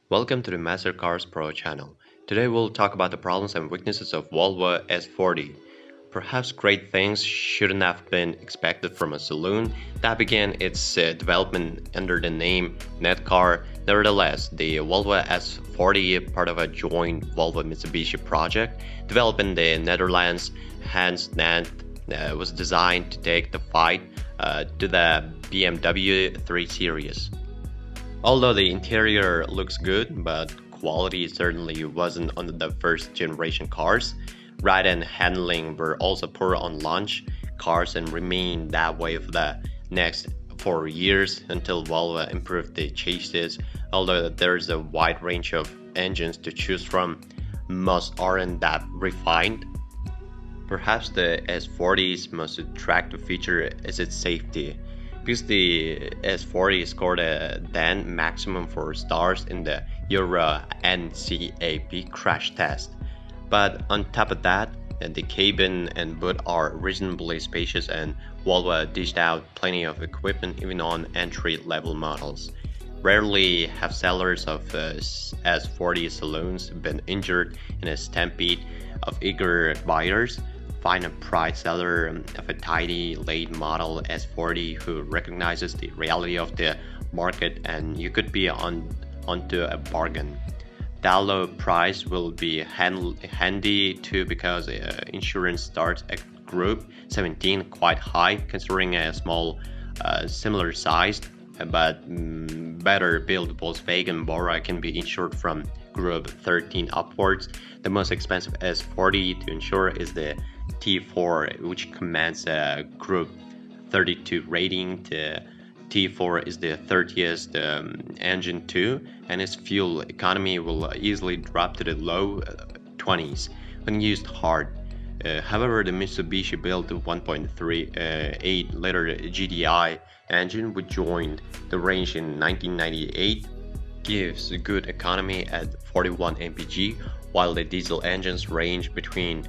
Welcome to the Master Cars Pro channel. Today we'll talk about the problems and weaknesses of Volvo S40. Perhaps great things shouldn't have been expected from a saloon that began its development under the name Netcar. Nevertheless, the Volvo S40, part of a joint Volvo-Mitsubishi project developed in the Netherlands, was designed to take the fight to the BMW 3 Series. Although the interior looks good, but quality certainly wasn't on the first generation cars. Ride and handling were also poor on launch cars and remained that way for the next 4 years until Volvo improved the chassis. Although there's a wide range of engines to choose from, most aren't that refined. Perhaps the S40's most attractive feature is its safety, because the S40 scored a then maximum 4 stars in the Euro NCAP crash test. But on top of that, the cabin and boot are reasonably spacious, and Volvo dished out plenty of equipment even on entry-level models. Rarely have sellers of S40 saloons been injured in a stampede of eager buyers. Find a pride seller of a tidy late model S40 who recognizes the reality of the market, and you could be onto a bargain. That low price will be handy too, because insurance starts at Group 17, quite high considering a small similar sized but better built Volkswagen Bora can be insured from Group 13 upwards. The most expensive S40 to insure is the T4, which commands a Group 32 rating. The T4 is the 30th engine too, and its fuel economy will easily drop to the low 20s when used hard. However, the Mitsubishi built 1.38 liter GDI engine, which joined the range in 1998, gives good economy at 41 mpg, while the diesel engines range between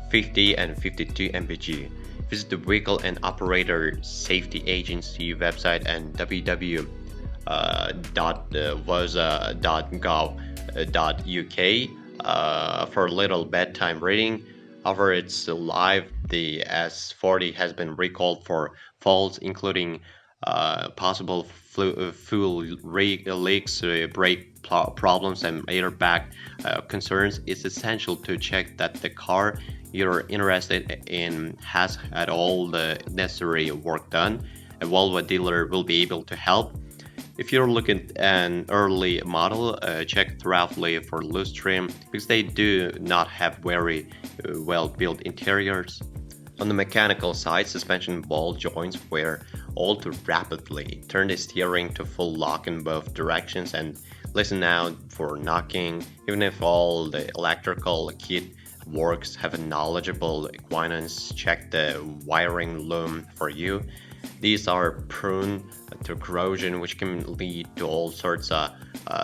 50 and 52 mpg. Visit the Vehicle and Operator Safety Agency website and www.vosa.gov.uk for a little bedtime reading. Over its life, the S40 has been recalled for faults including possible fuel leaks, brake problems, and airbag concerns. It's essential to check that the car you're interested in has had all the necessary work done. A Volvo dealer will be able to help. If you're looking at an early model, check thoroughly for loose trim, because they do not have very well built interiors. On the mechanical side, suspension ball joints wear altered rapidly. Turn the steering to full lock in both directions and listen out for knocking. Even if all the electrical kit works, have a knowledgeable acquaintance check the wiring loom for you. These are prone to corrosion, which can lead to all sorts of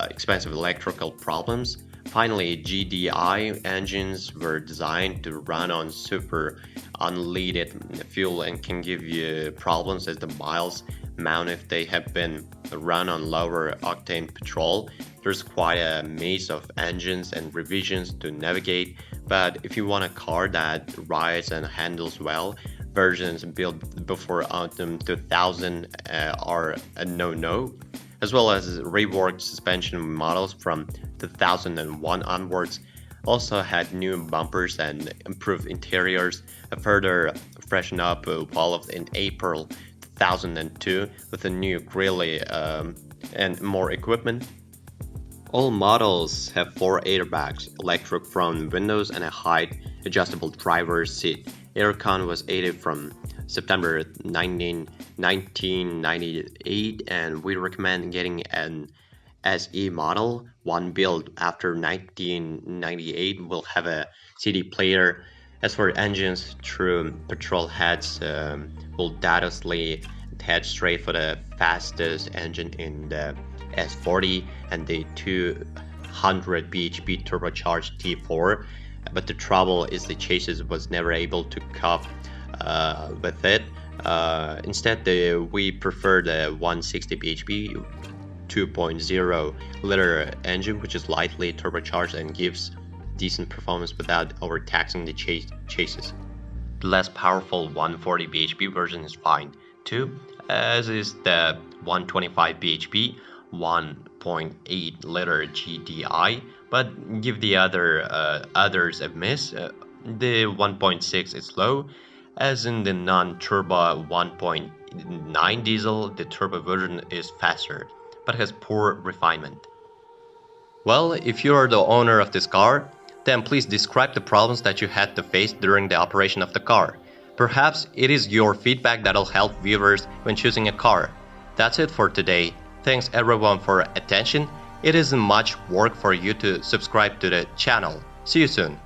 expensive electrical problems. Finally, GDI engines were designed to run on super unleaded fuel and can give you problems as the miles mount if they have been run on lower octane petrol. There's quite a maze of engines and revisions to navigate, but if you want a car that rides and handles well, versions built before autumn 2000 are a no-no, as well as reworked suspension models from 2001 onwards also had new bumpers and improved interiors. A further freshen up evolved in April 2002 with a new grille and more equipment. All models have 4 airbags, electric front windows, and a height adjustable driver's seat. Aircon was added from September 1998, and we recommend getting an SE model. One built after 1998 will have a CD player. As for engines, true petrol heads will doubtlessly head straight for the fastest engine in the S40 and the 200 bhp turbocharged T4, but the trouble is the chassis was never able to cope with it. Instead, we prefer the 160 bhp 2.0-liter engine, which is lightly turbocharged and gives decent performance without overtaxing the chassis. The less powerful 140 bhp version is fine too, as is the 125 bhp 1.8-liter GDI, but give the others a miss. The 1.6 is slow, as in the non-turbo 1.9 diesel. The turbo version is faster, but has poor refinement. Well, if you are the owner of this car, then please describe the problems that you had to face during the operation of the car. Perhaps it is your feedback that'll help viewers when choosing a car. That's it for today. Thanks everyone for attention. It isn't much work for you to subscribe to the channel. See you soon.